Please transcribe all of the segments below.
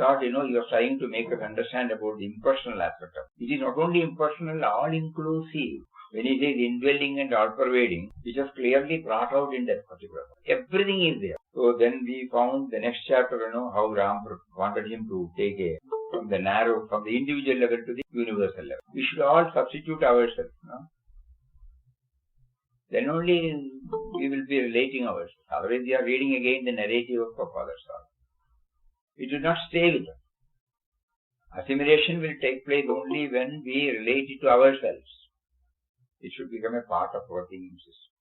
thought, you are trying to make us understand about the impersonal aspect of it. It is not only impersonal, all-inclusive. When he says indwelling and all-pervading, it is clearly brought out in that particular. Everything is there. So then we found the next chapter, how Ram wanted him to take from the individual level to the universal level. We should all substitute ourselves. Then only we will be relating ourselves. Otherwise, we are reading again the narrative of Father Saul. It will not stay with us. Assimilation will take place only when we relate it to ourselves. It should become a part of our thinking system.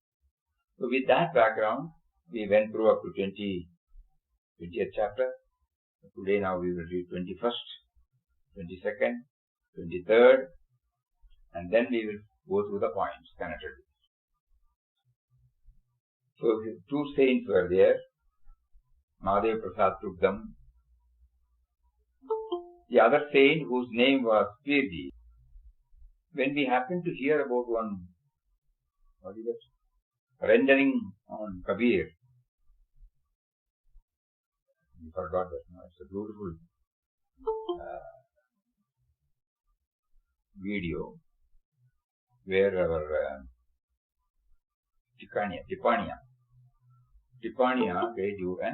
So with that background, we went through up to 20th chapter. Today now we will read 21st, 22nd, 23rd, and then we will go through the points connected. So two saints were there. Mahadev Prasad took them. The other saint, whose name was Pirji, when we happened to hear about one, rendering on Kabir, we forgot that. It's a beautiful video where our Tipania gave you a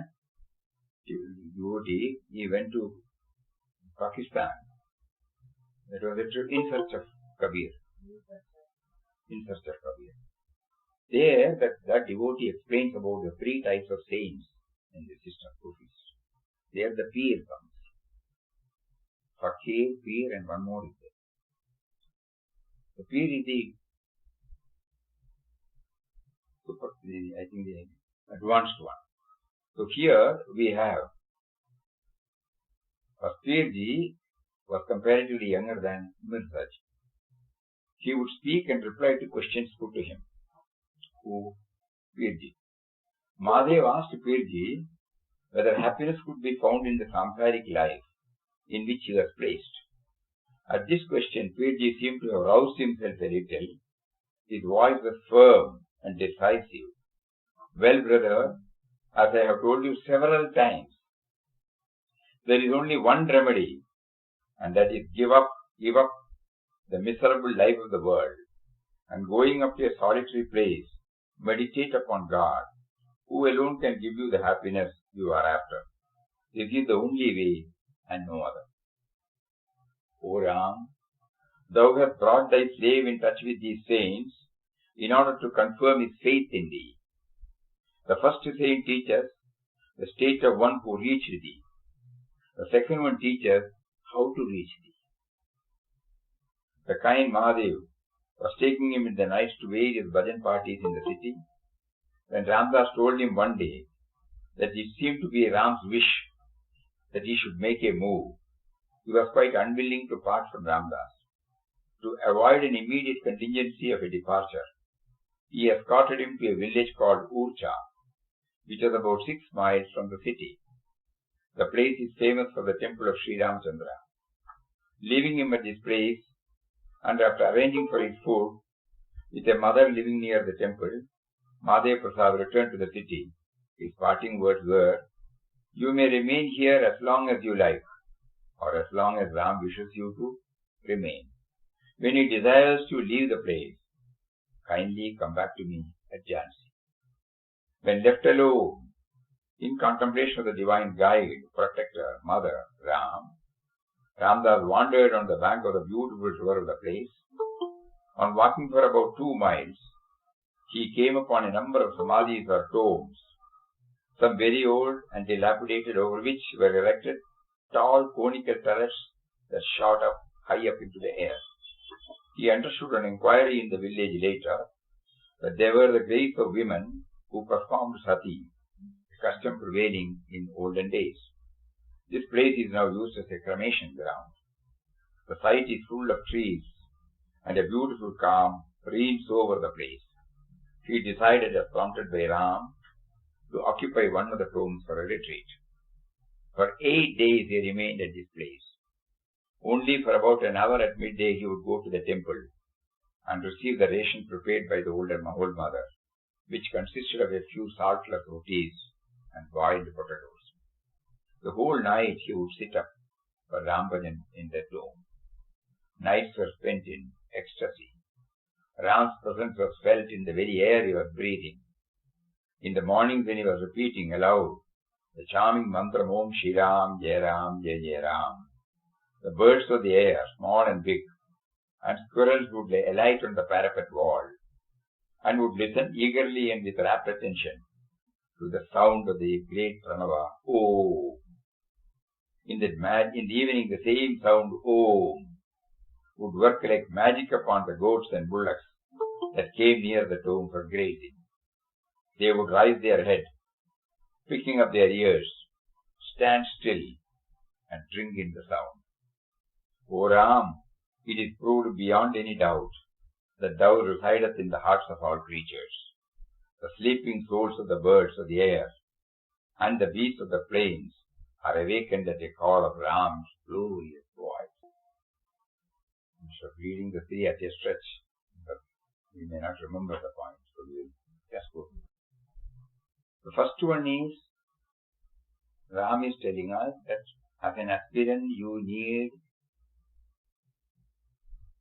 devotee. He went to Pakistan. That was in search of Kabir. There, that devotee explains about the three types of saints in the system of Sufis. There the Pir comes. Fakir, Pir, and one more is there. The Pir is the advanced one. So here we have Pirji was comparatively younger than Mirzaj. He would speak and reply to questions put to him. Who? Pirji. Mahadev asked Pirji whether happiness could be found in the samsaric life in which he was placed. At this question, Pirji seemed to have roused himself a little. His voice was firm and decisive. Well, brother, as I have told you several times, there is only one remedy, and that is give up the miserable life of the world, and going up to a solitary place, meditate upon God, who alone can give you the happiness you are after. This is the only way and no other. O Ram, thou hast brought thy slave in touch with these saints in order to confirm his faith in thee. The first saint teaches the state of one who reached thee. The second one teaches how to reach thee. The kind Mahadev was taking him in the night to various bhajan parties in the city. When Ramdas told him one day that it seemed to be Ram's wish that he should make a move, he was quite unwilling to part from Ramdas. To avoid an immediate contingency of a departure, he escorted him to a village called Urcha, which was about 6 miles from the city. The place is famous for the temple of Sri Ramchandra. Leaving him at this place, and after arranging for his food, with a mother living near the temple, Mahadev Prasad returned to the city. His parting words were, "You may remain here as long as you like, or as long as Ram wishes you to remain. When he desires to leave the place, kindly come back to me at Jhansi." When left alone, in contemplation of the divine guide, protector, mother, Ramdas wandered on the bank of the beautiful river of the place. On walking for about 2 miles, he came upon a number of samadhis or tombs, some very old and dilapidated, over which were erected tall conical turrets that shot up high up into the air. He understood on inquiry in the village later that they were the graves of women who performed sati, a custom prevailing in olden days. This place is now used as a cremation ground. The site is full of trees, and a beautiful calm reigns over the place. He decided, as prompted by Ram, to occupy one of the tombs for a retreat. For 8 days he remained at this place. Only for about an hour at midday he would go to the temple and receive the ration prepared by the old mother, which consisted of a few saltless rotis and boiled potatoes. The whole night he would sit up for Rambhajan in that dome. Nights were spent in ecstasy. Ram's presence was felt in the very air he was breathing. In the morning when he was repeating aloud the charming mantra Om Shri Ram, Jai Ram, Jai Jai Ram, the birds of the air, small and big, and squirrels would alight on the parapet wall and would listen eagerly and with rapt attention to the sound of the great Pranava, Om. In the evening, the same sound, Om, would work like magic upon the goats and bullocks that came near the tomb for grazing. They would raise their head, pricking up their ears, stand still, and drink in the sound. O Ram, it is proved beyond any doubt that thou residest in the hearts of all creatures. The sleeping souls of the birds of the air and the beasts of the plains are awakened at the call of Ram's glorious voice. Instead of reading the three at a stretch, but we may not remember the point, so we will just go through. The first one is, Ram is telling us that as an aspirant you need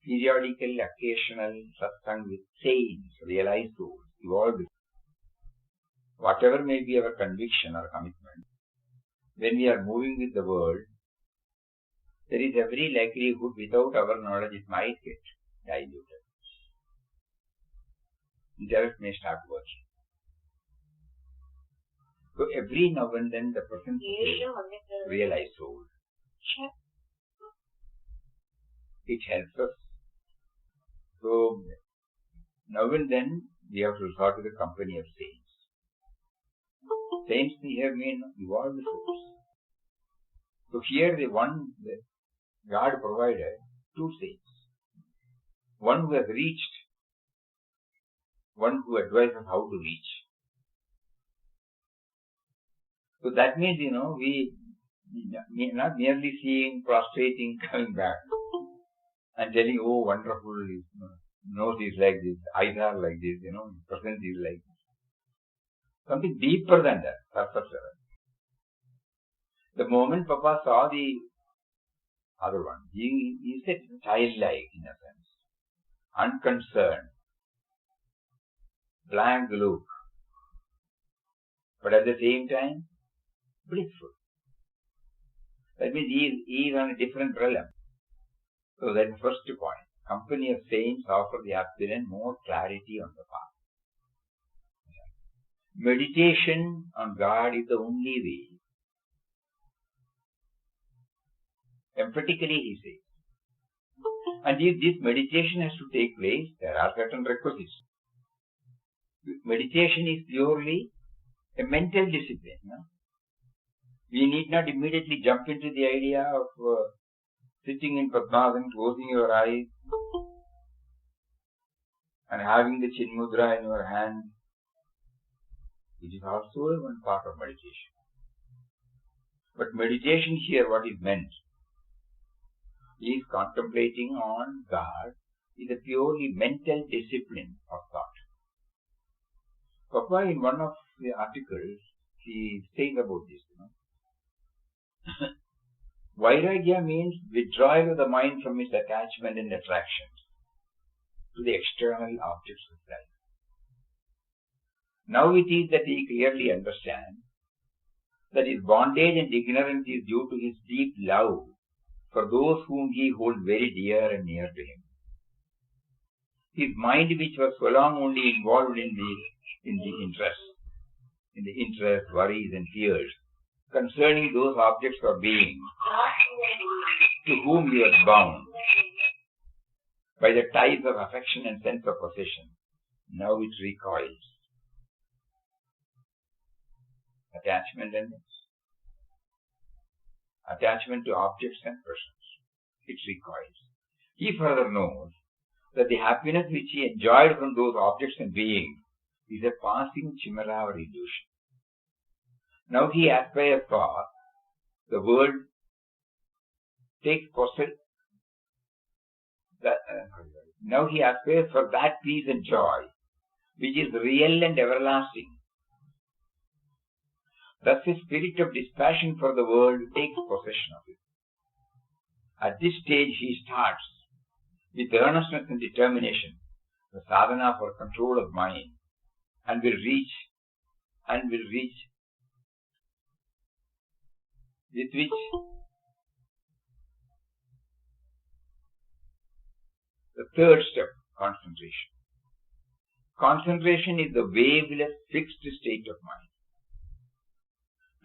periodical, occasional satsang with saints, realized souls, evolved. Whatever may be our conviction or commitment, when we are moving with the world, there is every likelihood without our knowledge it might get diluted. Intellect may start working. So every now and then the person realize soul. It helps us. So now and then we have to resort to the company of saints. Saints here mean evolved souls. So here God provided two saints. One who has reached, one who advises how to reach. So that means, we not merely seeing, prostrating, coming back and telling, oh, wonderful, nose is like this, eyes are like this, presence is like this. Something deeper than that, surface level. The moment Papa saw the other one, he said childlike in a sense, unconcerned, blank look, but at the same time, blissful. That means he is on a different realm. So that's the first point. Company of saints offer the aspirant more clarity on the path. Meditation on God is the only way. Emphatically he says. And if this meditation has to take place, there are certain requisites. Meditation is purely a mental discipline. We need not immediately jump into the idea of sitting in Padmasana, closing your eyes and having the Chin Mudra in your hand. It is also one part of meditation. But meditation here, what is meant, is contemplating on God is a purely mental discipline of thought. Papa, in one of the articles, he says about this. Vairagya means withdrawal of the mind from its attachment and attractions to the external objects of life. Now it is that he clearly understands that his bondage and ignorance is due to his deep love for those whom he holds very dear and near to him. His mind, which was so long only involved in the interest, worries and fears concerning those objects or beings to whom he was bound by the ties of affection and sense of possession, now it recoils. Attachment to objects and persons. It recoils. He further knows that the happiness which he enjoyed from those objects and beings is a passing chimera or illusion. Now he aspires for the world takes possession. Now he aspires for that peace and joy which is real and everlasting. Thus a spirit of dispassion for the world takes possession of him. At this stage he starts with earnestness and determination the sadhana for control of mind and will reach with which the third step, concentration. Concentration is the waveless, fixed state of mind.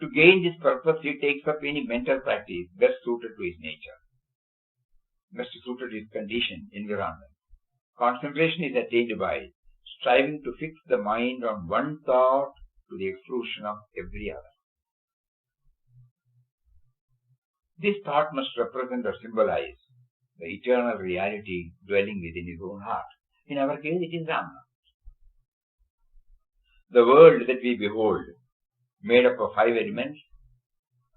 To gain this purpose, he takes up any mental practice best suited to his nature, best suited to his condition, environment. Concentration is attained by striving to fix the mind on one thought to the exclusion of every other. This thought must represent or symbolize the eternal reality dwelling within his own heart. In our case, it is Rama. The world that we behold, made up of 5 elements,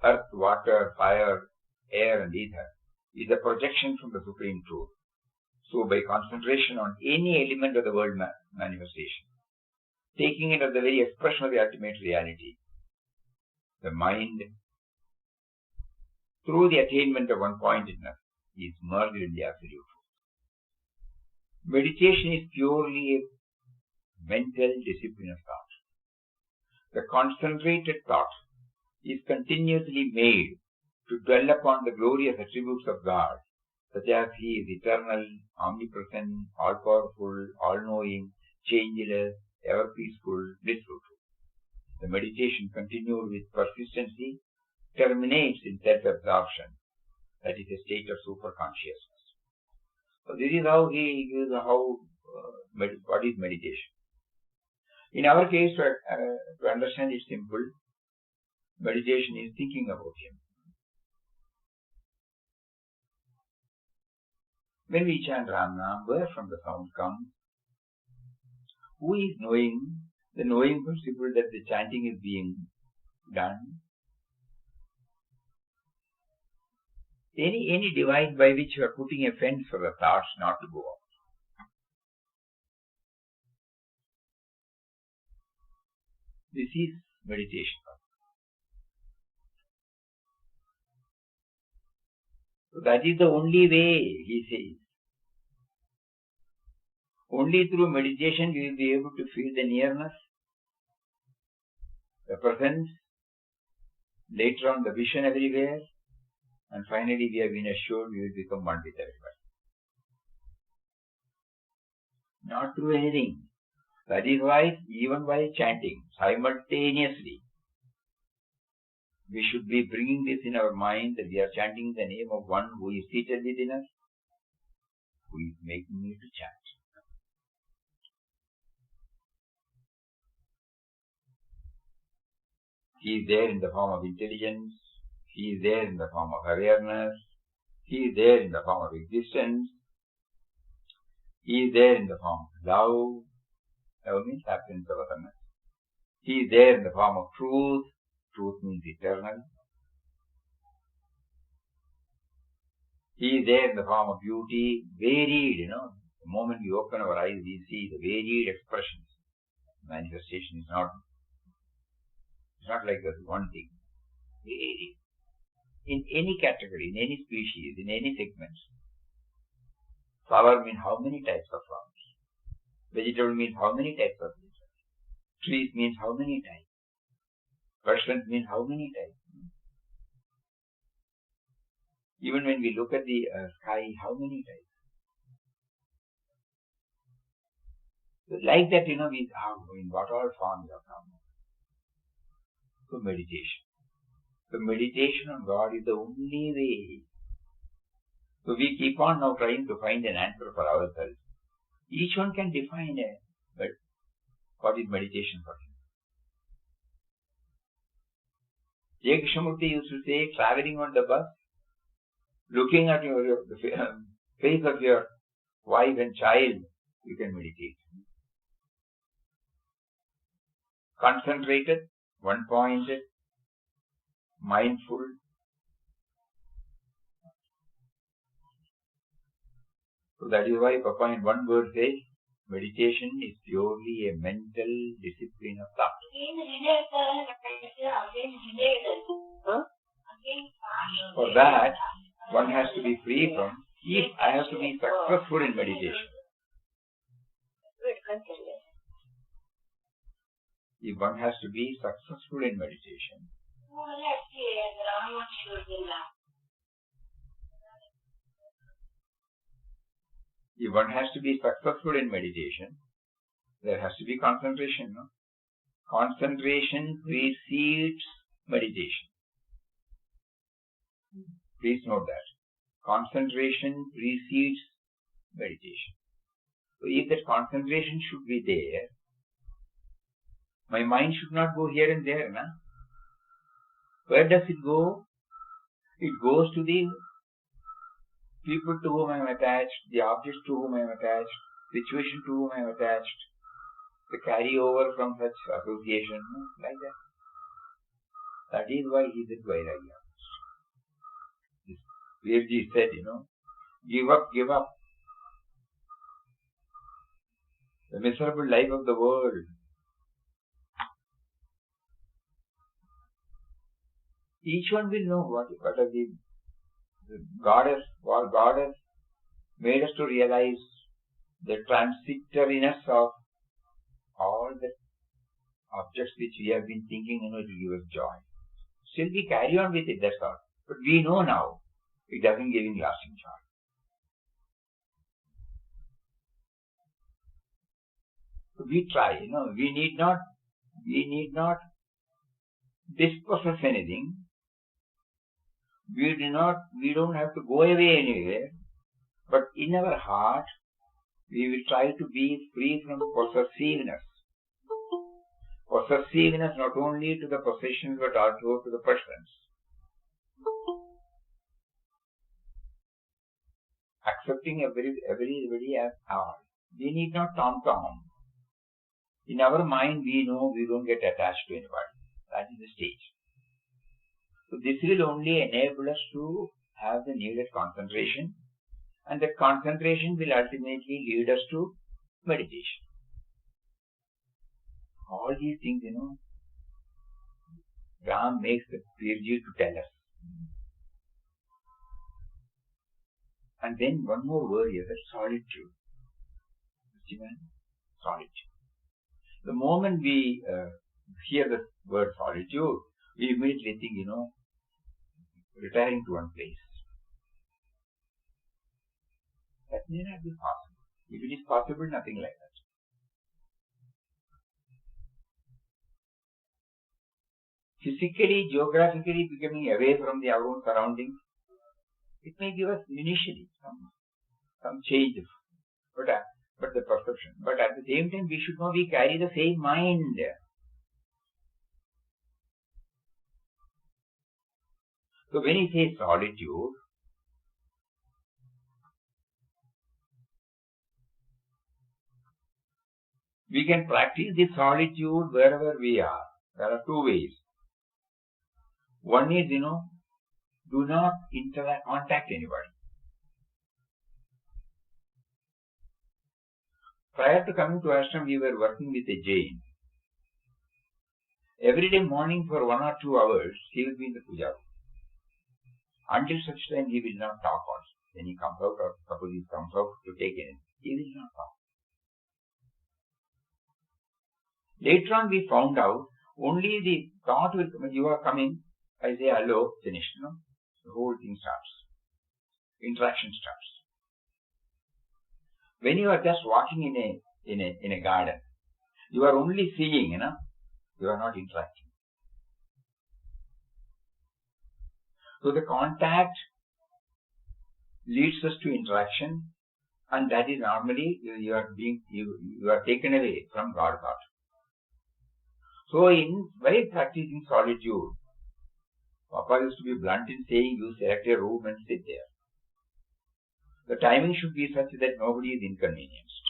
earth, water, fire, air and ether, is a projection from the Supreme Truth. So by concentration on any element of the world manifestation, taking it as the very expression of the ultimate reality, the mind, through the attainment of one-pointedness, is merged in the Absolute Truth. Meditation is purely a mental discipline of thought. The concentrated thought is continuously made to dwell upon the glorious attributes of God, such as He is eternal, omnipresent, all-powerful, all-knowing, changeless, ever-peaceful, blissful. The meditation continued with persistency terminates in self-absorption, that is a state of super-consciousness. So this is how what is meditation. In our case, to understand it simple, meditation is thinking about Him. When we chant Ram Nam, where from the sound comes? Who is knowing the knowing principle that the chanting is being done? Any device by which you are putting a fence for the thoughts not to go out. This is meditation. So that is the only way, he says. Only through meditation you will be able to feel the nearness, the presence, later on the vision everywhere, and finally we have been assured we will become one with everybody. Not through anything. That is why even while chanting, simultaneously, we should be bringing this in our mind that we are chanting the name of one who is seated within us, who is making me to chant. He is there in the form of intelligence, He is there in the form of awareness, He is there in the form of existence, He is there in the form of love. Love means absence of otherness. He is there in the form of truth. Truth means eternal. He is there in the form of beauty, varied, The moment we open our eyes, we see the varied expressions. Manifestation is not like that one thing. Varied. In any category, in any species, in any segment. Flower means how many types of flowers. Vegetable means how many types of vegetables. Trees means how many types. Persons means how many types. Even when we look at the sky, how many types. So like that, we are in what all forms are come. So meditation. So meditation on God is the only way. So we keep on now trying to find an answer for ourselves. Each one can define but what is meditation for him. J. Krishnamurti used to say, traveling on the bus, looking at the face of your wife and child, you can meditate. Concentrated, one-pointed, mindful. So that is why Papa in one word says, Meditation is purely a mental discipline of thought. For that, one has to be free from, if I have to be successful in meditation, if one has to be successful in meditation, if one has to be successful in meditation, there has to be concentration. No? Concentration precedes meditation. Please note that. Concentration precedes meditation. So if that concentration should be there, my mind should not go here and there. Na? Where does it go? It goes to the people to whom I am attached, the objects to whom I am attached, situation to whom I am attached, the carryover from such association, like that. That is why he said Vairagya. Virji said, give up, give up. The miserable life of the world. Each one will know what are the God has made us to realize the transitoriness of all the objects which we have been thinking, it will give us joy. Still we carry on with it, that's all. But we know now, it doesn't give any lasting joy. So we try, we need not dispossess anything. We don't have to go away anywhere, but in our heart, we will try to be free from possessiveness. Possessiveness not only to the possessions, but also to the persons. Accepting everybody as ours. We need not tom-tom. In our mind, we know we don't get attached to anybody. That is the stage. So this will only enable us to have the needed concentration, and that concentration will ultimately lead us to meditation. All these things, Ram makes the Virji to tell us. And then one more word here, that solitude. Solitude. The moment we hear the word solitude, we immediately think, retiring to one place. That may not be possible. If it is possible, nothing like that. Physically, geographically becoming away from our own surroundings, it may give us initially some change, but the perception. But at the same time, we should know we carry the same mind. So when he says solitude, we can practice this solitude wherever we are. There are two ways. One is, do not contact anybody. Prior to coming to ashram, we were working with a Jain. Every day morning for 1 or 2 hours, he will be in the puja room. Until such time, he will not talk also. When he comes out, or suppose he comes out to take anything, he will not talk. Later on, we found out only the thought will come. You are coming, I say hello, finished. The whole thing starts. Interaction starts. When you are just walking in a garden, you are only seeing, you are not interacting. So the contact leads us to interaction, and that is normally you are taken away from God thought. So while practicing solitude, Papa used to be blunt in saying, you select a room and sit there. The timing should be such that nobody is inconvenienced.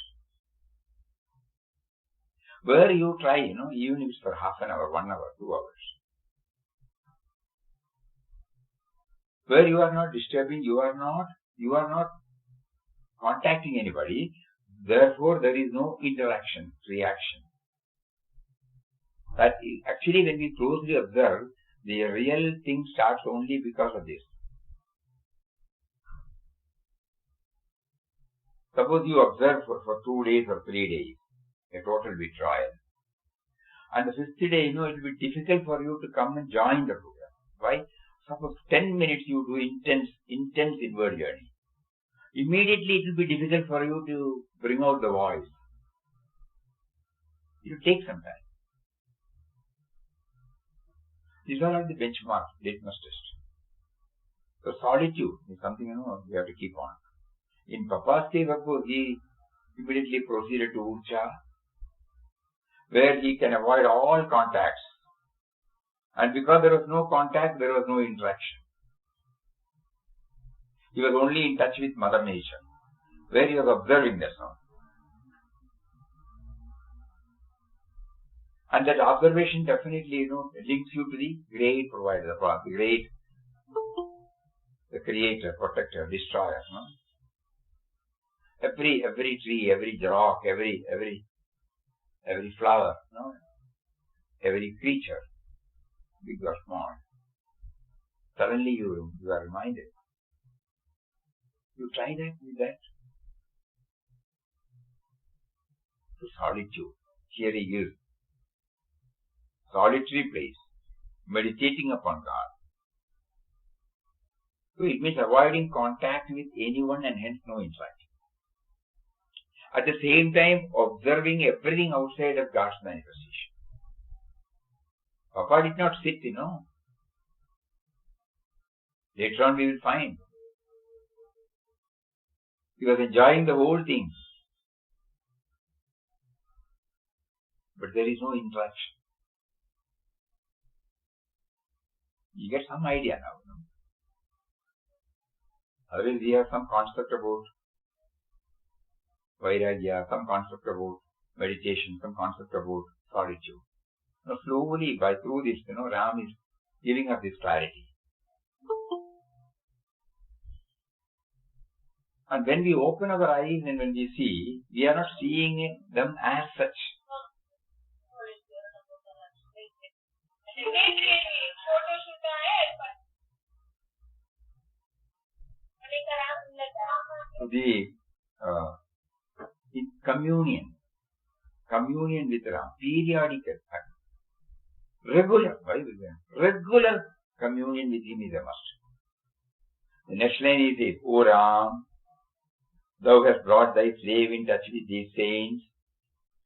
Where you try, even if it's for half an hour, 1 hour, 2 hours. Where you are not disturbing, you are not contacting anybody, Therefore, there is no interaction, reaction. That is, actually, when we closely observe, the real thing starts only because of this. Suppose you observe for 2 days or 3 days, a total withdrawal. And the 5th day, it will be difficult for you to come and join the program. Why? Suppose 10 minutes you do intense inward journey. Immediately it will be difficult for you to bring out the voice. It will take some time. These are all the benchmarks, litmus test. So solitude is something, we have to keep on. In Papa's case, of course, he immediately proceeded to Urcha, where he can avoid all contacts. And because there was no contact, there was no interaction. He was only in touch with Mother Nature, where he was observing the sound. And that observation definitely, links you to the great provider, the creator, protector, destroyer. Every tree, every rock, every flower, every creature, big or small. Suddenly you are reminded. You try that with that. To solitude. Here he gives solitary place, meditating upon God. So it means avoiding contact with anyone and hence no interaction. At the same time, observing everything outside of God's manifestation. Papa did not sit, Later on we will find. He was enjoying the whole thing. But there is no interaction. You get some idea now. Otherwise we have some concept about Vairagya, some concept about meditation, some concept about solitude. Slowly, through this, Ram is giving us this clarity. And when we open our eyes and when we see, we are not seeing them as such. In communion with Ram, periodical, regular communion with him is a must. The next line is this: O Ram, thou hast brought thy slave in touch with these saints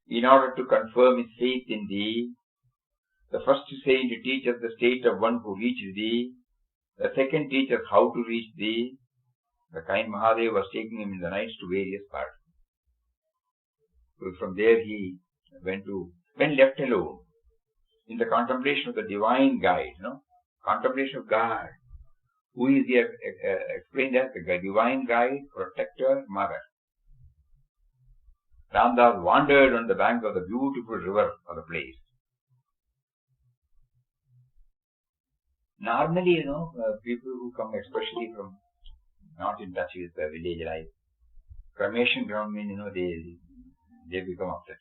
in order to confirm his faith in thee. The first saint teaches the state of one who reached thee. The second teaches how to reach thee. The kind Mahadev was taking him in the nights to various parts. So from there he went to, when left alone, in the contemplation of the divine guide, contemplation of God, who is here explained as the divine guide, protector, mother. Ramdas wandered on the bank of the beautiful river of the place. Normally, people who come especially from not in touch with the village life, cremation ground means, they become upset.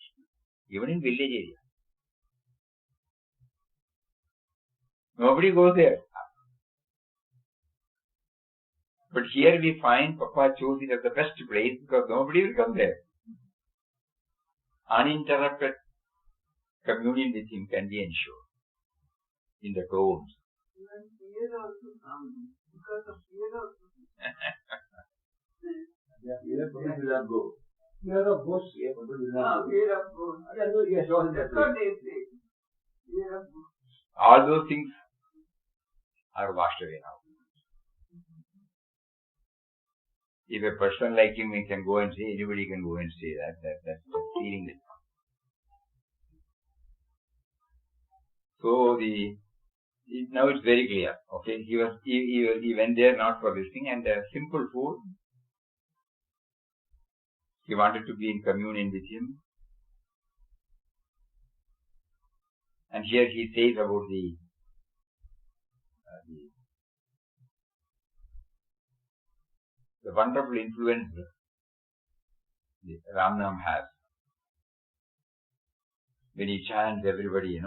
Even in village area. Nobody goes there. But here we find Papa chose it as the best place because nobody will come there. Uninterrupted communion with him can be ensured in the tombs. Fear also comes because of fear also. Fear will not go. Fear of ghosts, fear will not go. Fear of ghosts. Yes, all that's what they say. Fear of ghosts. All those things are washed away now. If a person like him, he can go and say, anybody can go and say that's the feeling. So now it's very clear. Okay, he went there not for this thing, and simple food. He wanted to be in communion with him. And here he says about the wonderful influence Ram Nam has. When he chants, everybody,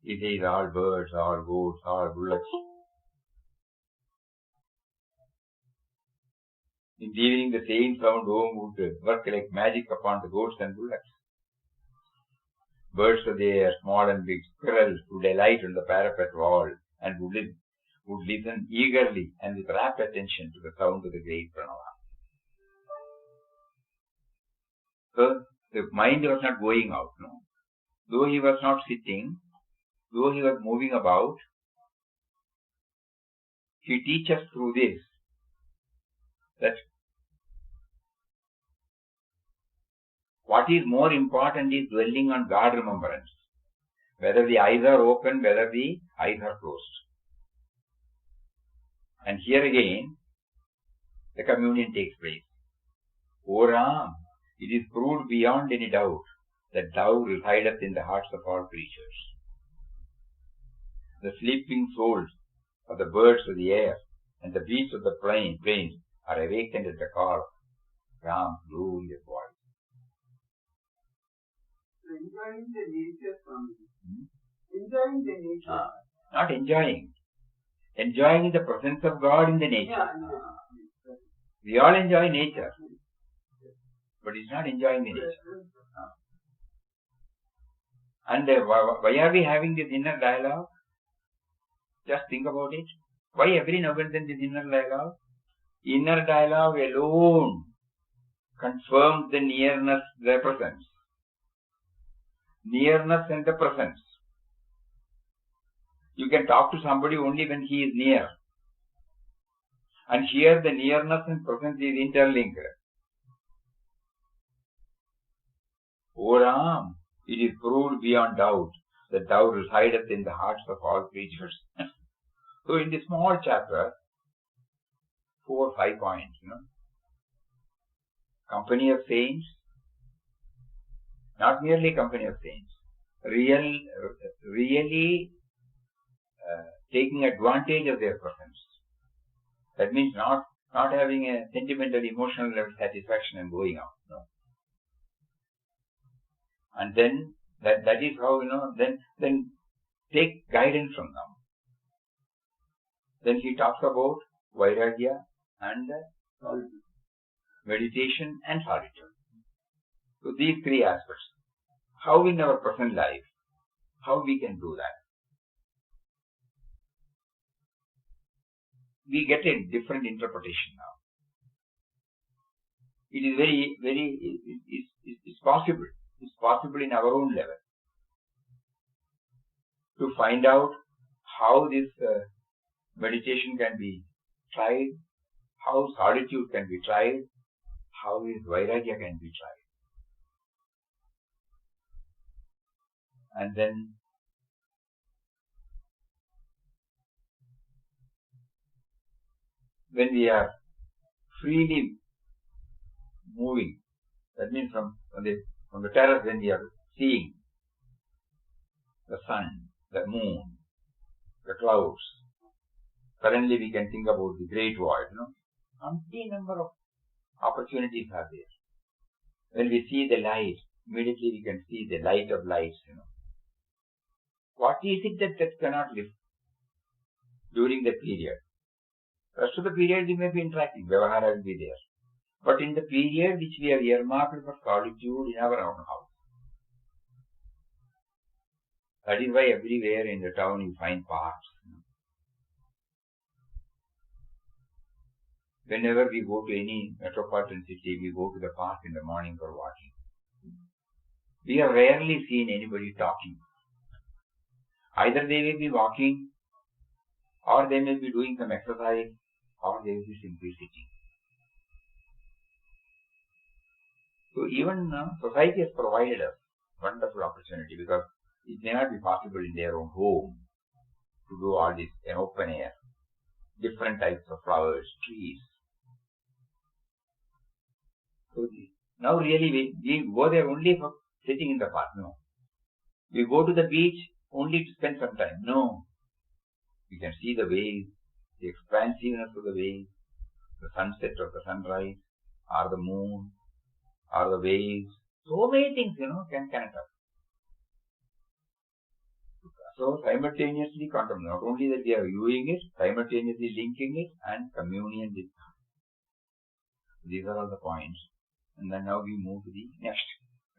he says all birds, all goats, all bullocks. In the evening, the same sound home would work like magic upon the goats and bullocks. Birds of the air, small and big, squirrels would alight on the parapet wall and would listen eagerly and with rapt attention to the sound of the great Pranava. So, the mind was not going out, no. Though he was not sitting, though he was moving about, he teaches through this that what is more important is dwelling on God remembrance. Whether the eyes are open, whether the eyes are closed. And here again, the communion takes place. O Ram, it is proved beyond any doubt that thou residest in the hearts of all creatures. The sleeping souls of the birds of the air and the beasts of the plains are awakened at the call of Ram's glorious voice. Enjoying the nature from enjoying the nature. Not enjoying. Enjoying the presence of God in the nature. We all enjoy nature. But it's not enjoying the nature. And why are we having this inner dialogue? Just think about it. Why every now and then this inner dialogue? Inner dialogue alone confirms the nearness, the presence. Nearness and the presence. You can talk to somebody only when he is near. And here the nearness and presence is interlinked. O Ram, it is proved beyond doubt that thou residest in the hearts of all creatures. So in this small chapter, 4 or 5 points, company of saints, not merely company of saints, really taking advantage of their presence. That means not having a sentimental, emotional level satisfaction and going out. No. And then that is how then take guidance from them. Then he talks about Vairagya and meditation and solitude. So these 3 aspects. How in our present life, how we can do that? We get a different interpretation now. It is it's possible. It's possible in our own level to find out how this meditation can be tried, how solitude can be tried, how this Vairagya can be tried. And then when we are freely moving, that means from the terrace, when we are seeing the sun, the moon, the clouds, suddenly we can think about the great void, Umpteen number of opportunities are there. When we see the light, immediately we can see the light of lights, What is it that cannot live during the period? Rest of the period we may be interacting, Vyavahara will be there. But in the period which we have earmarked for solitude in our own house. That is why everywhere in the town you find parks. Whenever we go to any metropolitan city, we go to the park in the morning for walking. We have rarely seen anybody talking. Either they may be walking, or they may be doing some exercise, or they will be simply sitting. So even society has provided us wonderful opportunity, because it may not be possible in their own home to do all this in open air, different types of flowers, trees. So now really we go there only for sitting in the park. No. We go to the beach only to spend some time. No. We can see the waves, the expansiveness of the waves, the sunset or the sunrise, or the moon, or the waves. So many things, can connect up. So simultaneously contemplate. Not only that we are viewing it, simultaneously linking it and communion with God. These are all the points. And then now we move to the next.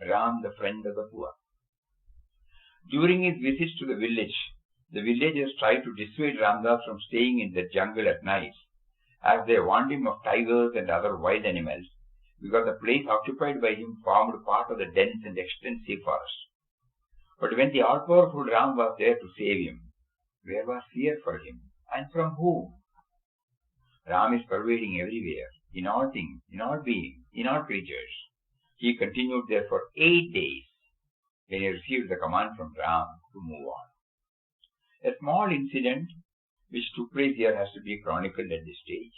Ram, the friend of the poor. During his visits to the villagers tried to dissuade Ramdas from staying in the jungle at night, as they warned him of tigers and other wild animals, because the place occupied by him formed part of the dense and extensive forest. But when the all-powerful Ram was there to save him, where was fear for him, and from whom? Ram is pervading everywhere, in all things, in all beings, in all creatures. He continued there for 8 days, when he received the command from Ram to move on. A small incident which took place here has to be chronicled at this stage.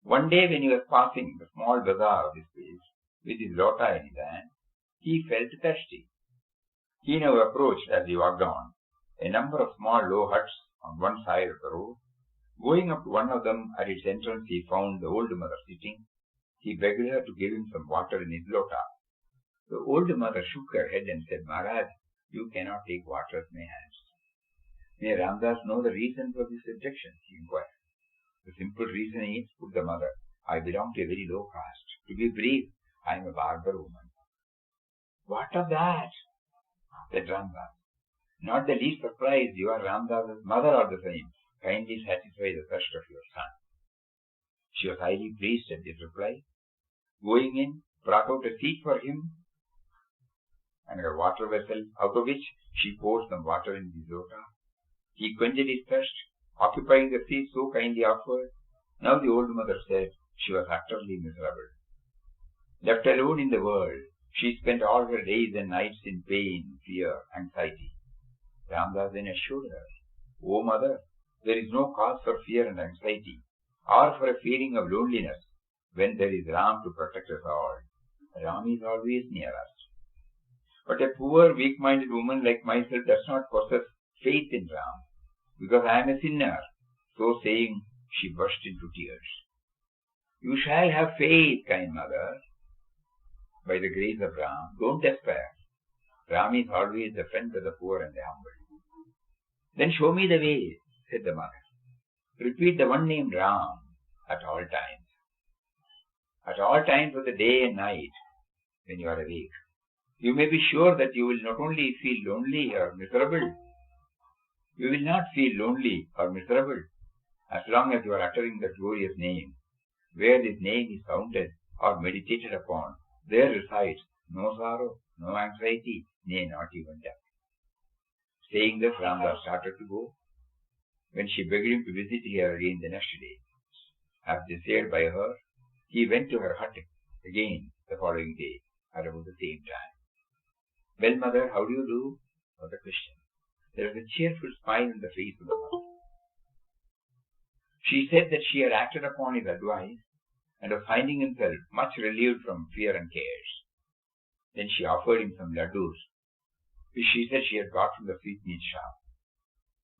One day when he was passing the small bazaar of this place, with his lota in his hand, he felt thirsty. He now approached, as he walked on, a number of small low huts on one side of the road. Going up to one of them, at its entrance he found the old mother sitting. He begged her to give him some water in his lota. The old mother shook her head and said, "Maharaj, you cannot take water at my hands." "May Ramdas know the reason for this objection?" he inquired. "The simple reason is," put the mother, "I belong to a very low caste. To be brief, I am a barber woman." "What of that?" said Ramdas. "Not the least surprised. You are Ramdas' mother all the same. Kindly satisfy the thirst of your son." She was highly pleased at this reply. Going in, brought out a seat for him and her water vessel, out of which she poured some water in his lota. He quenched his thirst, occupying the seat so kindly offered. Now the old mother said she was utterly miserable. Left alone in the world, she spent all her days and nights in pain, fear, anxiety. Ramdas then assured her, "O mother, there is no cause for fear and anxiety, or for a feeling of loneliness, when there is Ram to protect us all. Ram is always near us. But a poor, weak-minded woman like myself does not possess faith in Ram, because I am a sinner." So saying, she burst into tears. "You shall have faith, kind mother, by the grace of Ram. Don't despair. Ram is always the friend of the poor and the humble." "Then show me the way," said the mother. "Repeat the one named Ram at all times. At all times of the day and night, when you are awake. You may be sure that you will not only feel lonely or miserable, you will not feel lonely or miserable as long as you are uttering that glorious name. Where this name is counted or meditated upon, there resides no sorrow, no anxiety, nay, not even death." Saying this, Ramdas started to go. When she begged him to visit her again the next day, as desired by her, he went to her hut again the following day at about the same time. "Well, mother, how do you do?" was the question. There was a cheerful smile on the face of the mother. She said that she had acted upon his advice and was finding himself much relieved from fear and cares. Then she offered him some laddus, which she said she had got from the sweetmeat shop.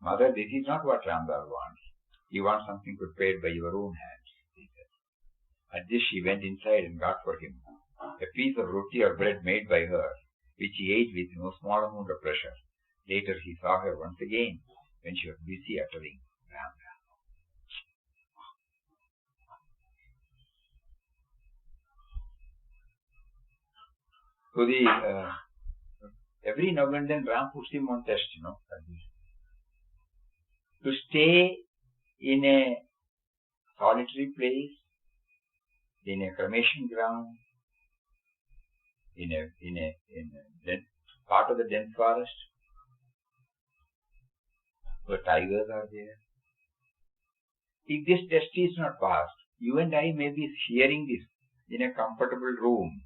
"Mother, this is not what Ramdas wants. He wants something prepared by your own hands," he said. At this she went inside and got for him a piece of roti or bread made by her, which he ate with no small amount of pleasure. Later he saw her once again when she was busy uttering Ramdas. So every now and then Ram puts him on test, to stay in a solitary place, in a cremation ground, in a part of the dense forest, where tigers are there. If this test is not passed, you and I may be hearing this in a comfortable room.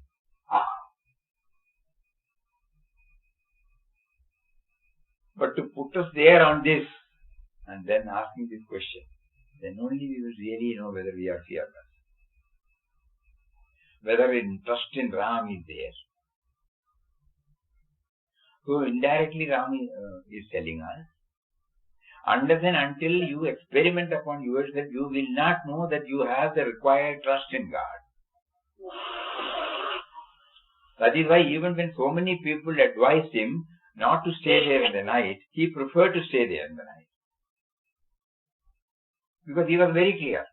But to put us there on this and then asking this question, then only we will really know whether we are fearless, whether trust in Ram is there. So indirectly Ram is telling us, unless and until you experiment upon yourself, you will not know that you have the required trust in God. That is why even when so many people advised him not to stay there in the night, he preferred to stay there in the night. Because he was very clear.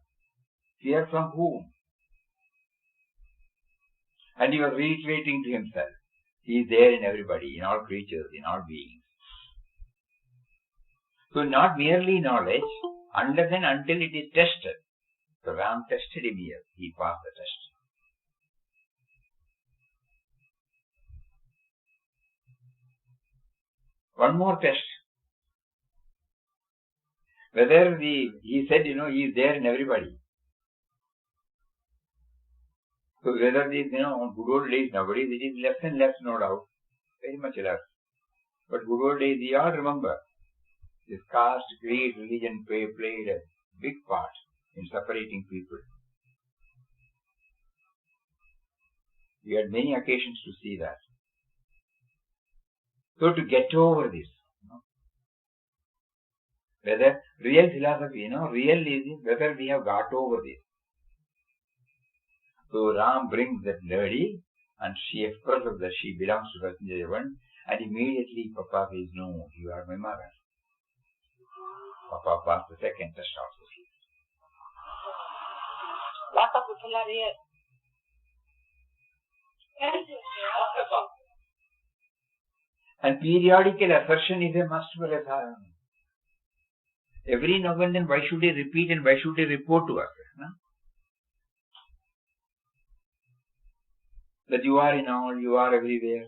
Clear from whom? And he was reiterating to himself, he is there in everybody, in all creatures, in all beings. So not merely knowledge, unless and until it is tested. So Ram tested him here. He passed the test. One more test. Whether he said, he is there in everybody. So whether these, on good old days nowadays, it is less and less, no doubt. Very much less. But good old days, we all remember. This caste, creed, religion played a big part in separating people. We had many occasions to see that. So to get over this, whether real philosophy, real is whether we have got over this. So Ram brings that lady and she expresses that she belongs to Vasundevan, and immediately Papa says, no, you are my mother. Papa passed the second test also. Lot of people are here. And periodical assertion is a must for a sadhana. Every now and then, why should he repeat and why should he report to us? That you are in all, you are everywhere.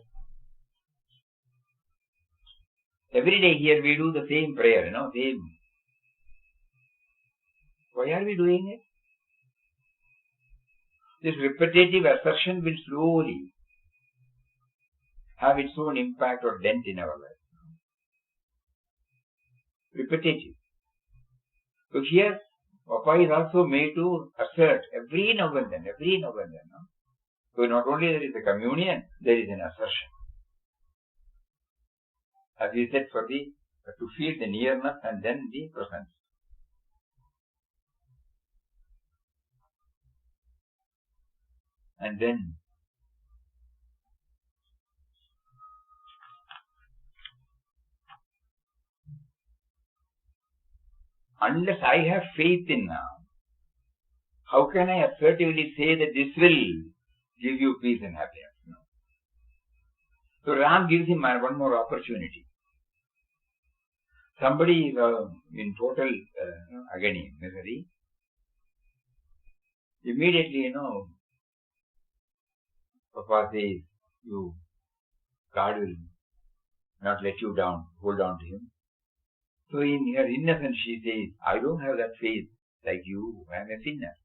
Every day here we do the same prayer, same. Why are we doing it? This repetitive assertion will slowly have its own impact or dent in our life. Repetitive. So here, Papa is also made to assert every now and then. So not only there is a communion, there is an assertion. As we said, to feel the nearness and then the presence. And then unless I have faith in Ram, how can I assertively say that this will give you peace and happiness? So Ram gives him one more opportunity. Somebody is in total agony, misery. Immediately, Papa says, God will not let you down, hold on to him. So in her innocence she says, I don't have that faith like you, I am a sinner.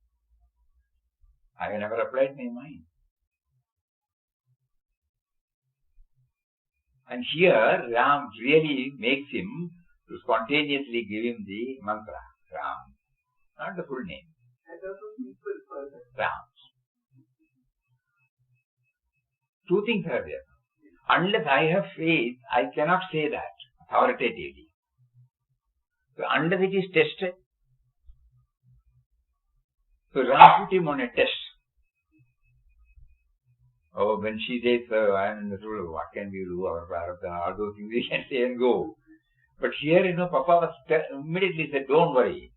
I have never applied my mind. And here Ram really makes him to spontaneously give him the mantra, Ram, not the full name. Ram. Two things are there. Unless I have faith, I cannot say that authoritatively. So unless it is tested, so Ram put him on a test. Oh, when she says, I am in the soul, what can we do? Our prarabdha, all those things we can say and go. But here, Papa was immediately said, don't worry.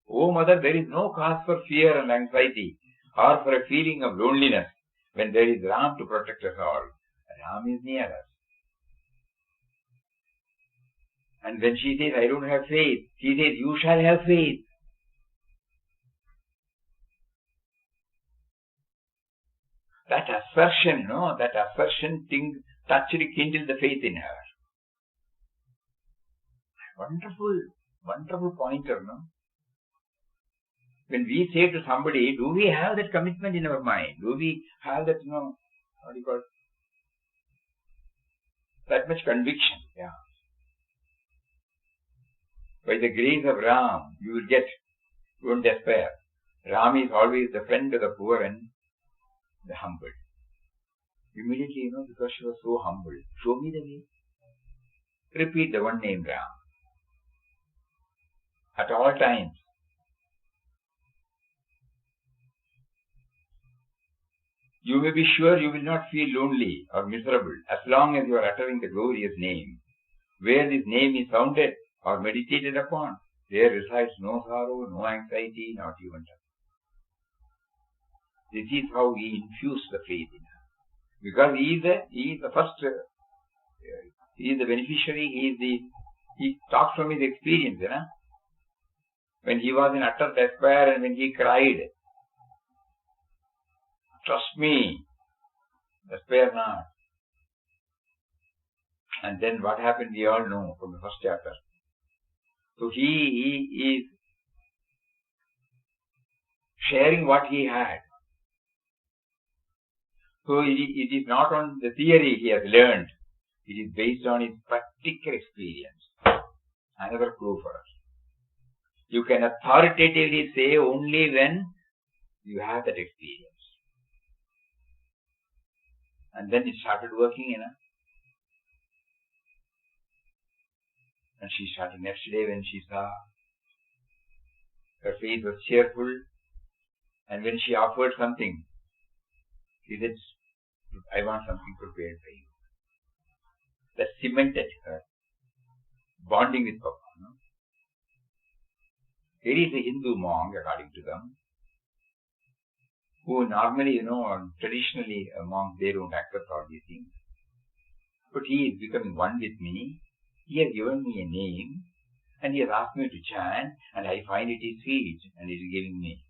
Oh, mother, there is no cause for fear and anxiety or for a feeling of loneliness when there is Ram to protect us all. Ram is near us. And when she says, I don't have faith, she says, you shall have faith. That assertion thing actually kindled the faith in her. Wonderful pointer, no? When we say to somebody, do we have that commitment in our mind? Do we have that, what do you call it? That much conviction, yeah. By the grace of Ram, you will get, don't despair. Ram is always the friend of the poor and the humble. Immediately, because she was so humble, show me the way. Repeat the one name Ram. At all times. You may be sure you will not feel lonely or miserable as long as you are uttering the glorious name. Where this name is sounded or meditated upon, there resides no sorrow, no anxiety, not even death. This is how he infused the faith in her. Because he is the first, he is the beneficiary, he talks from his experience, you know. When he was in utter despair and when he cried, "Trust me, despair not." And then what happened we all know from the first chapter. So he is sharing what he had. So it is not on the theory he has learned. It is based on his practical experience. Another clue for us. You can authoritatively say only when you have that experience. And then it started working, you know. And she started next day when she saw her face was cheerful. And when she offered something, she said, "I want something prepared for you." That cemented her bonding with Papa. No? There is a Hindu monk, according to them, who normally, you know, traditionally a monk, they don't accept all these things. But he is becoming one with me. He has given me a name and he has asked me to chant, and I find it is sweet and it is giving me.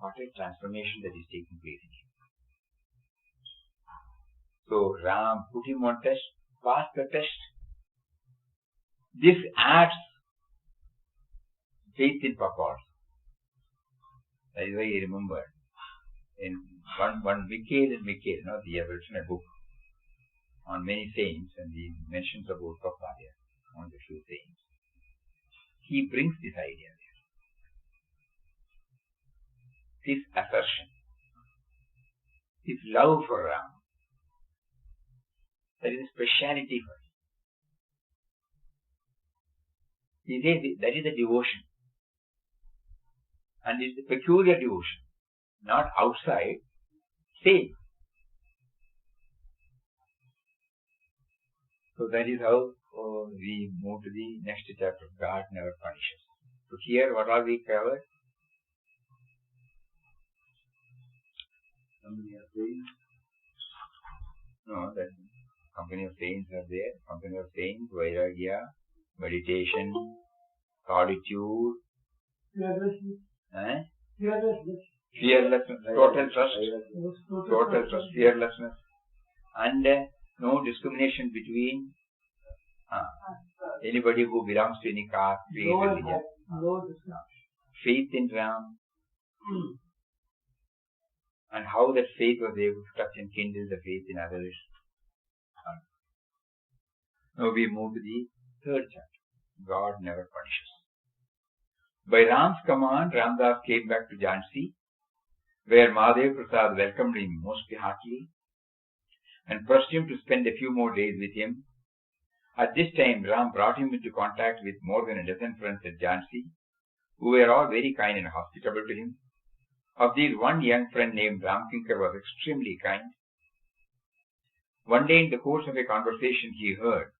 What a transformation that is taking place in him. So Ram put him on test, passed the test. This adds faith in Papa also. That is why he remembered. In one Mikhail and Mikhail, they have written a book on many saints, and he mentions about Papa there, on the few saints. He brings this idea there. His assertion, his love for Ram. That is a speciality for him. He says that is a devotion. And it's a peculiar devotion. Not outside, same. So that is how we move to the next chapter. God never punishes. So here, what are we covered? Company of saints. No, that company of saints are there. Company of saints, vairagya, meditation, solitude, Fearlessness. Fearlessness. Fearlessness, total trust, fearlessness, and no discrimination between anybody who belongs to any caste, creed, religion. No discrimination. Faith in Ram, and how that faith was able to touch and kindle the faith in others. Now we move to the third chapter. God never punishes. By Ram's command, Ramdas came back to Jhansi, where Mahadev Prasad welcomed him most heartily and pressed him to spend a few more days with him. At this time, Ram brought him into contact with more than a dozen friends at Jhansi, who were all very kind and hospitable to him. Of these, one young friend named Ramkinkar was extremely kind. One day in the course of a conversation, he heard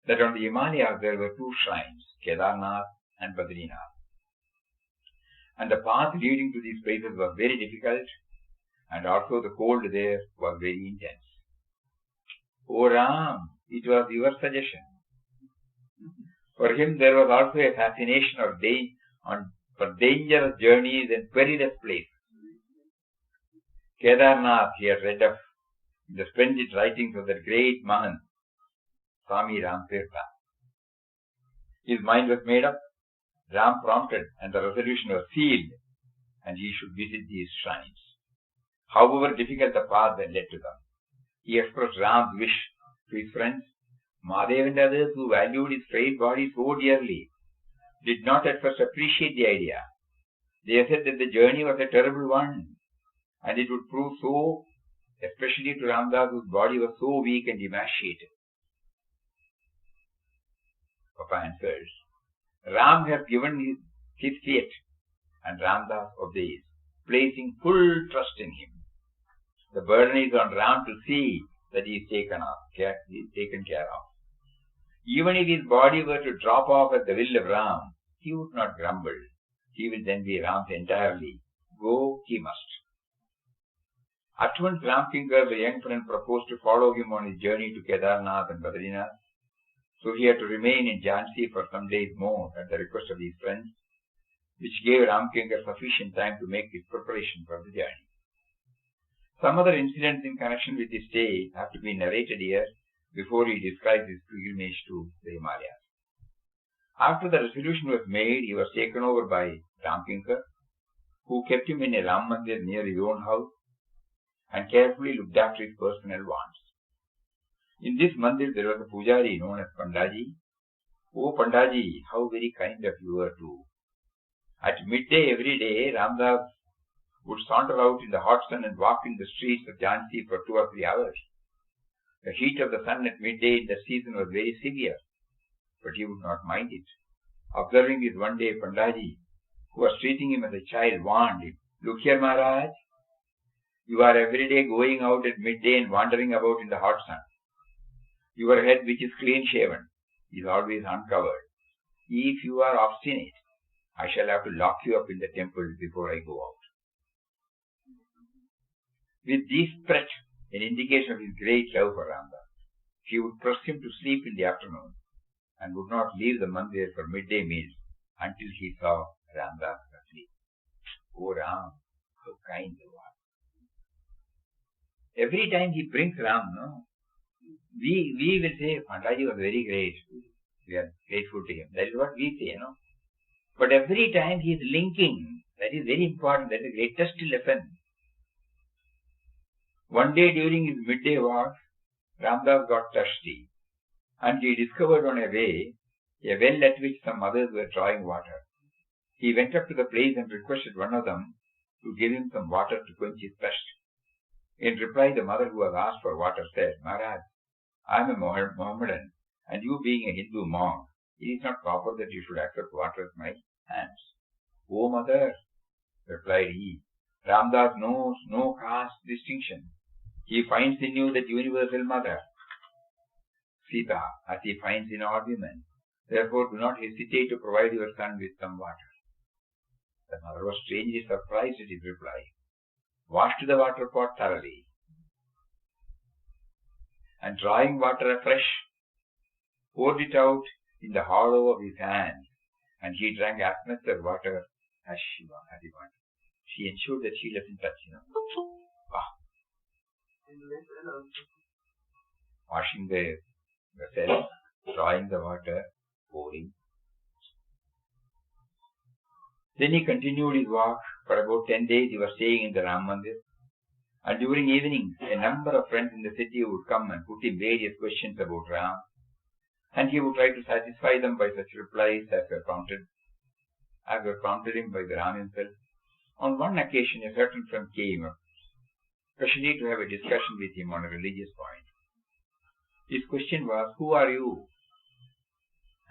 that on the Himalayas there were two shrines, Kedarnath and Badrinath. And the path leading to these places was very difficult, and also the cold there was very intense. "Oh Ram, it was your suggestion." For him there was also a fascination for dangerous journeys and perilous places. Kedarnath he had read of in the splendid writings of that great Mahant, Swami Ramtirtha. His mind was made up, Ram prompted, and the resolution was sealed, and he should visit these shrines. However difficult the path that led to them, he expressed Ram's wish to his friends. Mahadev and others who valued his frail body so dearly did not at first appreciate the idea. They said that the journey was a terrible one, and it would prove so, especially to Ramdas, whose body was so weak and emaciated. Papa answers, Ram has given his fiat, and Ramdas obeys. placing full trust in him. The burden is on Ram to see that he is taken care of. Even if his body were to drop off at the will of Ram, he would not grumble. He will then be Ram's entirely. Go he must. At once Ramkinkar, the young friend, proposed to follow him on his journey to Kedarnath and Badrinath. So he had to remain in Jhansi for some days more at the request of his friends, which gave Ramkinkar sufficient time to make his preparation for the journey. Some other incidents in connection with his stay have to be narrated here before he describes his pilgrimage to the Himalayas. After the resolution was made, he was taken over by Ramkinkar, who kept him in a Ram Mandir near his own house and carefully looked after his personal wants. In this mandir there was a pujari known as Pandaji. Oh Pandaji, how very kind of you are too. At midday every day, Ramdas would saunter out in the hot sun and walk in the streets of Jhansi for 2 or 3 hours. The heat of the sun at midday in that season was very severe, but he would not mind it. Observing this one day, Pandaji, who was treating him as a child, warned him, "Look here, Maharaj, you are every day going out at midday and wandering about in the hot sun. Your head, which is clean shaven, is always uncovered. If you are obstinate, I shall have to lock you up in the temple before I go out." With this threat, an indication of his great love for Ramdas, he would press him to sleep in the afternoon and would not leave the mandir for midday meals until he saw Ramdas asleep. Oh Ram, how kind you are. Every time he brings Ram, we will say, Pandaji was very great. We are grateful to him. That is what we say, But every time he is linking, that is very important. That is the greatest lesson. One day during his midday walk, Ramdas got thirsty, and he discovered on a way a well at which some others were drawing water. He went up to the place and requested one of them to give him some water to quench his thirst. In reply, the mother who was asked for water said, "Maharaj, I am a Mohammedan, and you being a Hindu monk, it is not proper that you should accept water at my hands." "Oh mother," replied he, "Ramdas knows no caste distinction. He finds in you that universal mother, Sita, as he finds in all women. Therefore, do not hesitate to provide your son with some water." The mother was strangely surprised at his reply, washed the water pot thoroughly, and drawing water afresh, poured it out in the hollow of his hand, and he drank as much of water as he wanted. She ensured that she doesn't touch him. Washing the vessel, drawing the water, pouring. Then he continued his walk. For about 10 days he was staying in the Ram Mandir. And during evenings, a number of friends in the city would come and put him various questions about Ram. And he would try to satisfy them by such replies as were prompted him by the Ram himself. On one occasion, a certain friend came up, especially to have a discussion with him on a religious point. His question was, "Who are you?"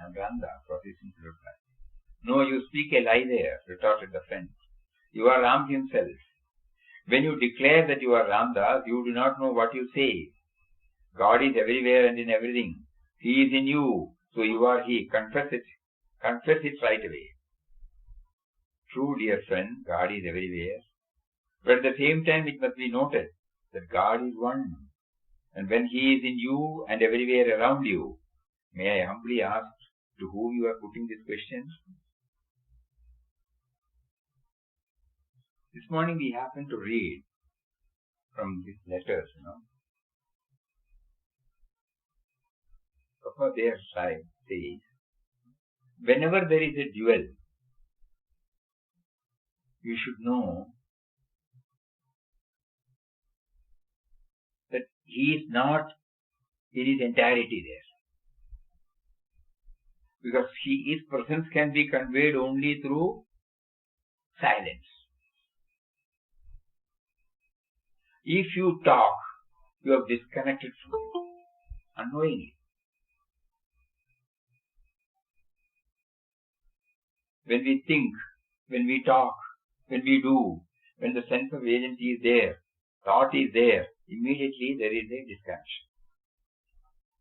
"I am Ramdas," was his simple reply. "No, you speak a lie there," retorted the friend. "You are Ram himself. When you declare that you are Ramdas, you do not know what you say. God is everywhere and in everything. He is in you, so you are He. Confess it. Confess it right away." True, dear friend, God is everywhere. But at the same time, it must be noted that God is one. And when He is in you and everywhere around you, may I humbly ask to whom you are putting this question? This morning we happened to read from these letters, Their side says, whenever there is a duel, you should know that he is not in his entirety there. Because his presence can be conveyed only through silence. If you talk, you have disconnected from him unknowingly. When we think, when we talk, when we do, When the sense of agency is there, thought is there, immediately there is a disconnection.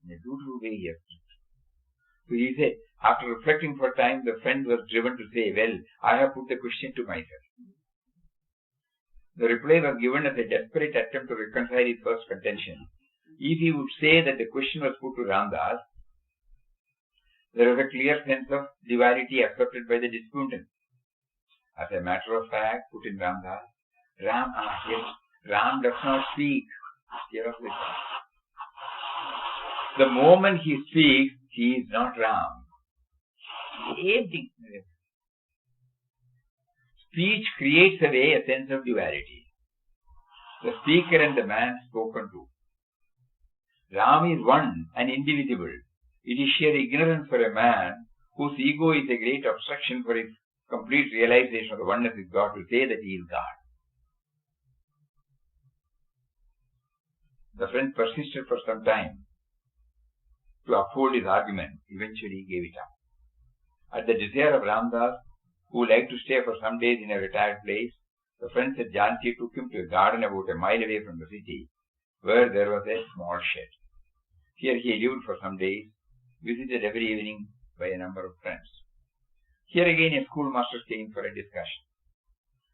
In a beautiful way he has put it. So he said, after reflecting for a time, the friend was driven to say, well, I have put the question to myself. The reply was given as a desperate attempt to reconcile his first contention. If he would say that the question was put to Ramdas, there was a clear sense of duality accepted by the disputant. As a matter of fact, put in Ramdas, Ram does not speak. The moment he speaks, he is not Ram. Same thing. Speech creates away a sense of duality. The speaker and the man spoken to. Ram is one and indivisible. It is sheer ignorance for a man whose ego is a great obstruction for his complete realization of the oneness with God to say that he is God. The friend persisted for some time to uphold his argument. Eventually he gave it up. At the desire of Ramdas, who liked to stay for some days in a retired place, the friend said Jansi took him to a garden about a mile away from the city, where there was a small shed. Here he lived for some days, visited every evening by a number of friends. Here again a schoolmaster came for a discussion.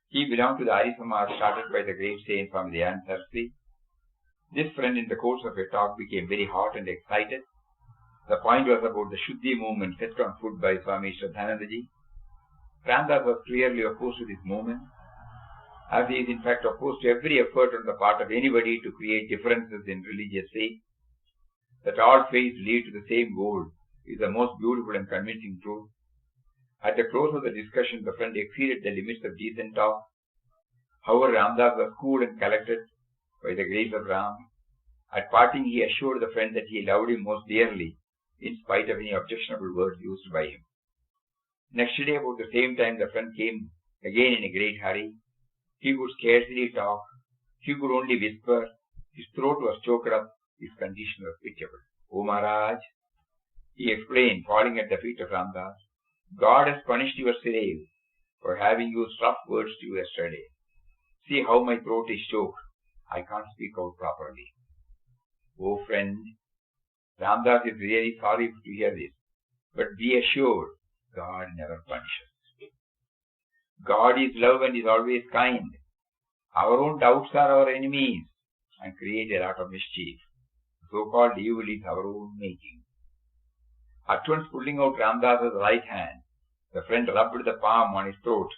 He belonged to the Arya Samaj started by the great Saint Swami Dayananda Saraswati. This friend in the course of a talk became very hot and excited. The point was about the Shuddhi movement set on foot by Swami Shraddhanandaji. Ramdas was clearly opposed to this movement, as he is in fact opposed to every effort on the part of anybody to create differences in religious faith. That all faiths lead to the same goal is the most beautiful and convincing truth. At the close of the discussion, the friend exceeded the limits of decent talk. However, Ramdas was cool and collected by the grace of Ram. At parting, he assured the friend that he loved him most dearly, in spite of any objectionable words used by him. Next day, about the same time, the friend came again in a great hurry. He could scarcely talk. He could only whisper. His throat was choked up. His condition was pitiable. O Maharaj, he explained, falling at the feet of Ramdas, God has punished your slave for having used rough words to you yesterday. See how my throat is choked. I can't speak out properly. O friend, Ramdas is really sorry to hear this, but be assured, God never punishes. God is love and is always kind. Our own doubts are our enemies and create a lot of mischief. So-called evil is our own making. At once pulling out Ramdas's right hand, the friend rubbed the palm on his throat.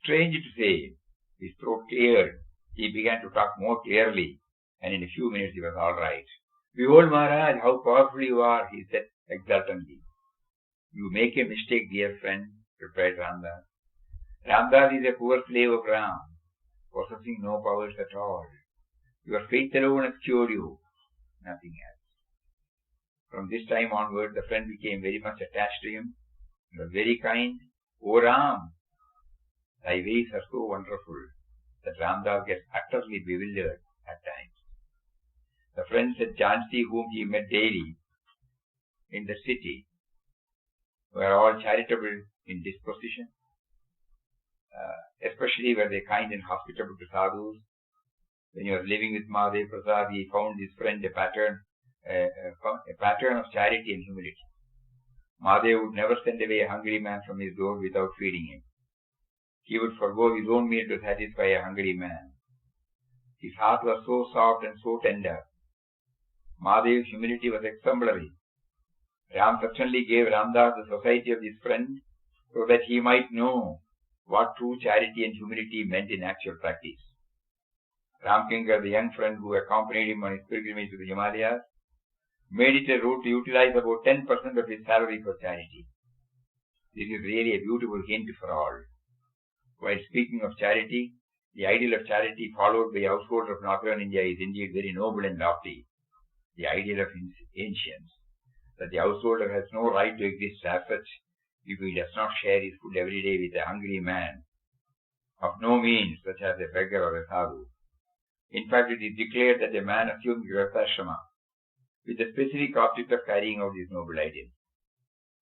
Strange to say, his throat cleared. He began to talk more clearly, and in a few minutes he was all right. Behold, Maharaj, how powerful you are, he said exultantly. You make a mistake, dear friend, replied Ramdas. Ramdas is a poor slave of Ram, possessing no powers at all. Your faith alone has cured you, nothing else. From this time onward, the friend became very much attached to him. He was very kind. O Ram, thy ways are so wonderful that Ramdas gets utterly bewildered at times. The friend said Jansi, whom he met daily in the city, were all charitable in disposition, especially were they kind and hospitable to sadhus. When he was living with Mahadev Prasad, he found his friend a pattern of charity and humility. Mahadev would never send away a hungry man from his door without feeding him. He would forgo his own meal to satisfy a hungry man. His heart was so soft and so tender. Mahadev's humility was exemplary. Ram certainly gave Ramdas the society of his friend so that he might know what true charity and humility meant in actual practice. Ramkinkar, the young friend who accompanied him on his pilgrimage to the Himalayas, made it a rule to utilize about 10% of his salary for charity. This is really a beautiful hint for all. While speaking of charity, the ideal of charity followed by households of northern India is indeed very noble and lofty. The ideal of ancients, that the householder has no right to exist as such if he does not share his food every day with a hungry man, of no means such as a beggar or a sadhu. In fact, it is declared that a man assumes grihasthashrama with the specific object of carrying out this noble ideal.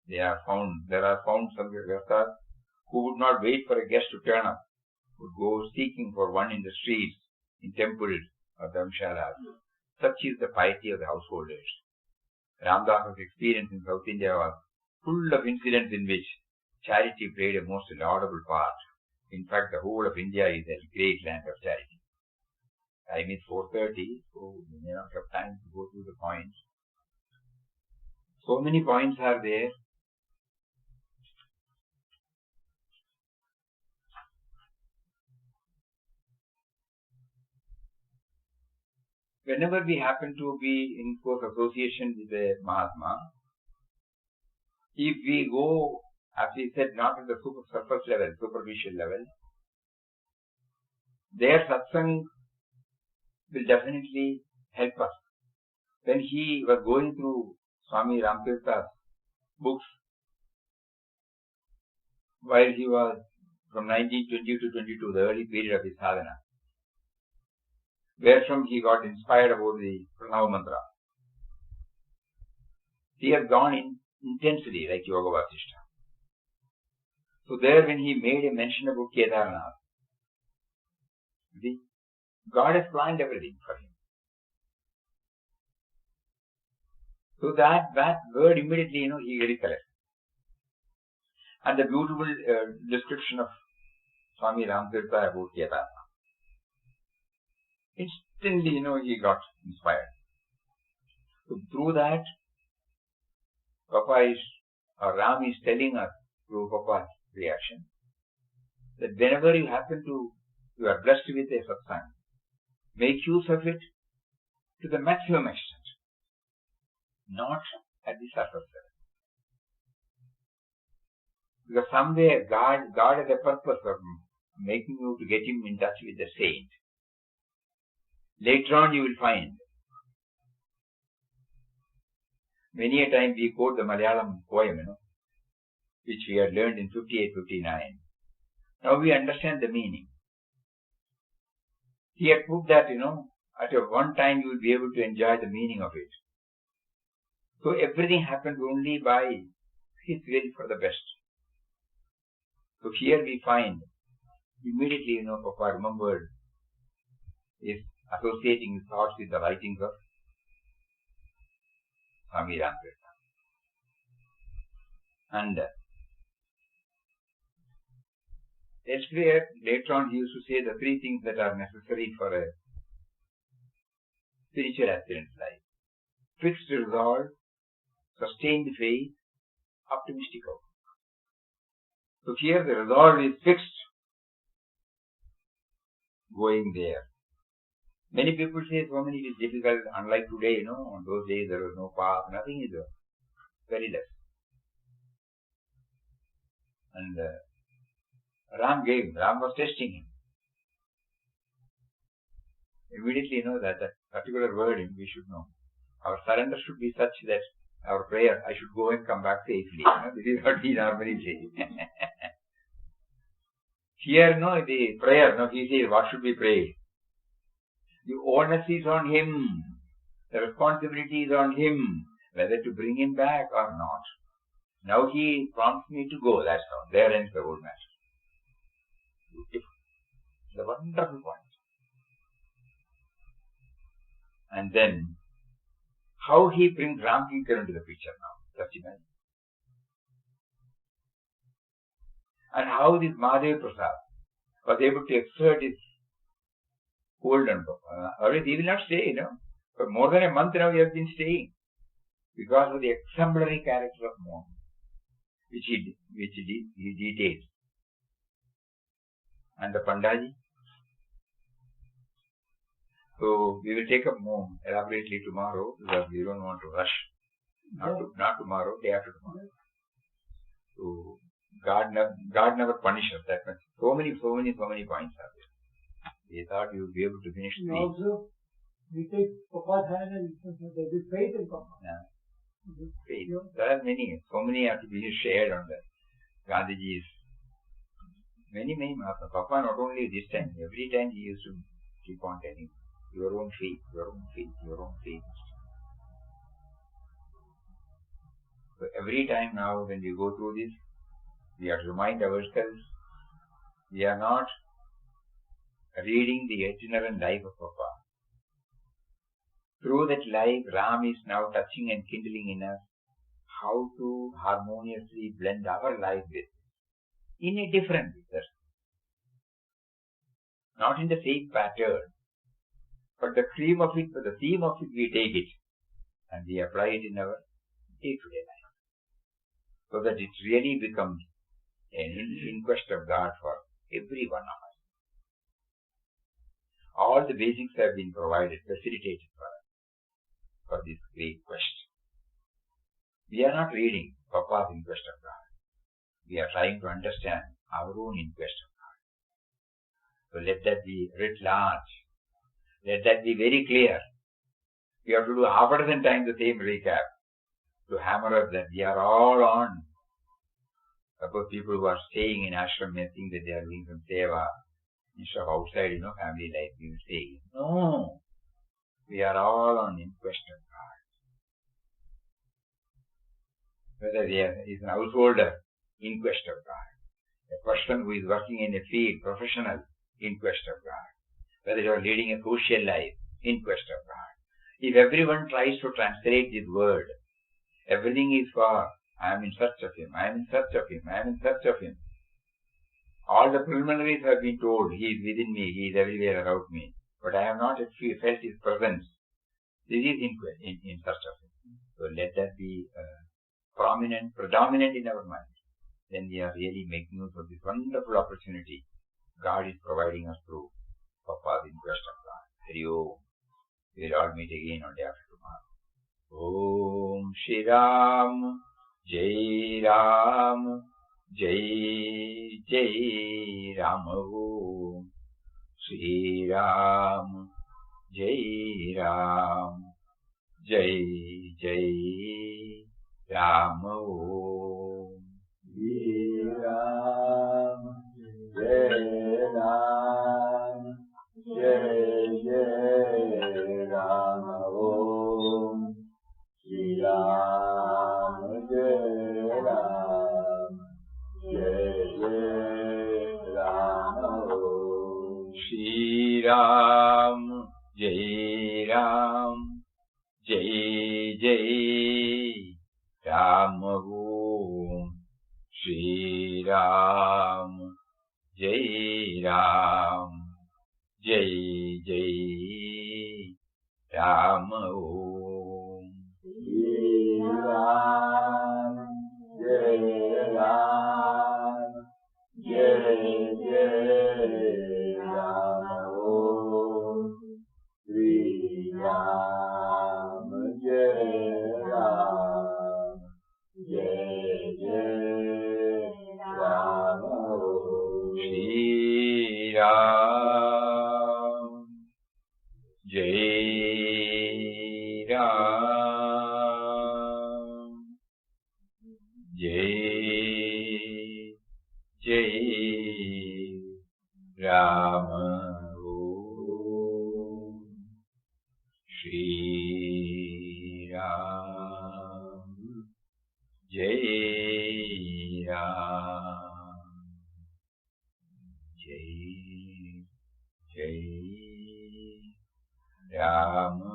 There are found some grihasthas who would not wait for a guest to turn up, would go seeking for one in the streets, in temples or dharmshalas. Such is the piety of the householders. Ramdas's experience in South India was full of incidents in which charity played a most laudable part. In fact, the whole of India is a great land of charity. Time is 4:30, so we may not have time to go through the points. So many points are there. Whenever we happen to be in close association with a Mahatma, if we go, as we said, not at the surface level, superficial level, their satsang will definitely help us. When he was going through Swami Ramtirtha's books, while he was from 1920 to 22, the early period of his sadhana, wherefrom he got inspired about the Pranava Mantra. He has gone in intensely like Yoga Vasishtha. So there when he made a mention about Kedarnath, God has planned everything for him. So that word immediately, he recollects. And the beautiful description of Swami Ramtirtha about Kedarnath. Instantly, he got inspired. So through that, Ram is telling us through Papa's reaction that whenever you are blessed with a satsang, make use of it to the maximum extent, not at the surface level. Because somewhere God has a purpose of making you to get him in touch with the saint. Later on you will find, many a time we quote the Malayalam poem, which we had learned in 58-59. Now we understand the meaning. He had put that, at one time you will be able to enjoy the meaning of it. So everything happens only by his will for the best. So here we find, immediately, Papa remembered is associating his thoughts with the writings of Swami Ramtirtha. And elsewhere, later on, he used to say the three things that are necessary for a spiritual aspirant's life: fixed resolve, sustained faith, optimistic hope. So here the resolve is fixed, going there. Many people say so many is difficult, unlike today, on those days there was no path, nothing is there, very less. And Ram was testing him. Immediately that particular word we should know. Our surrender should be such that our prayer, I should go and come back safely. This is what we normally say. Here, the prayer, he says, what should we pray? The onus is on him. The responsibility is on him, whether to bring him back or not. Now he prompts me to go, that's all. There ends the whole matter. Beautiful. It's a wonderful point. And then, how he brings Ram Kinkar into the picture now. Just imagine. And how this Mahadev Prasad was able to exert his hold on Papa. Otherwise he will not stay, For more than a month now he has been staying. Because of the exemplary character of Mohan, which he details. And the Pandaji. So we will take up more elaborately tomorrow because we don't want to rush. Not tomorrow, day after tomorrow. So God never punishes that much. So many points are there. We thought we would be able to finish three. Also, we take Papa's hand and there is faith in Papa. Yeah. Faith. There are many. So many have to be shared on that. Gandhiji's. Many Mahatma. Papa not only this time, every time he used to keep on telling your own faith, your own faith, your own faith. So every time now when we go through this, we have to remind ourselves we are not reading the itinerant life of Papa. Through that life, Ram is now touching and kindling in us how to harmoniously blend our life with in a different way. Not in the same pattern, but the theme of it, we take it and we apply it in our day-to-day life, so that it really becomes an inquest of God for every one of us. All the basics have been provided, facilitated for us, for this great quest. We are not reading Papa's inquest of God. We are trying to understand our own inquest of God. So let that be writ large. Let that be very clear. We have to do half a dozen times the same recap to hammer us that we are all on. Suppose people who are staying in ashram may think that they are doing some seva instead of outside, family life. We will say, no, we are all on inquest of God. Whether he is an householder, inquest of God. A person who is working in a field, professional, inquest of God. Whether you are leading a social life, inquest of God. If everyone tries to translate this word, everything is for, I am in search of Him, I am in search of Him, I am in search of Him. All the preliminaries have been told, He is within me, He is everywhere around me. But I have not yet felt His presence. This is in search of Him. So let that be predominant in our mind. Then we are really making use of this wonderful opportunity God is providing us through Papa's inquest of God. Hari Om. We will all meet again on day after tomorrow. Om Shri Ram, Jai Ram, Jai Jai Ram. Om Shri Ram, Jai Ram, Jai Jai Ram. Om Shri Ram, Jai Ram, Jai Jai Ram. Om Shri Ram, Jai Ram, Jai Jai Ram. Om Shri Ram, Jai Ram, Jai Jai Ram. Om Shri Ram, Jai Ram, Jai Jai Ram. Om Shri Ram, Jai Ram, Jai Jai Ram. Om Shri Ram, Jai Ram, Jai Jai Ram. Om Shri Ram, Jai Ram, Jai Jai Ram. Om Shri Ram, Jai Ram, Jai Jai Ram.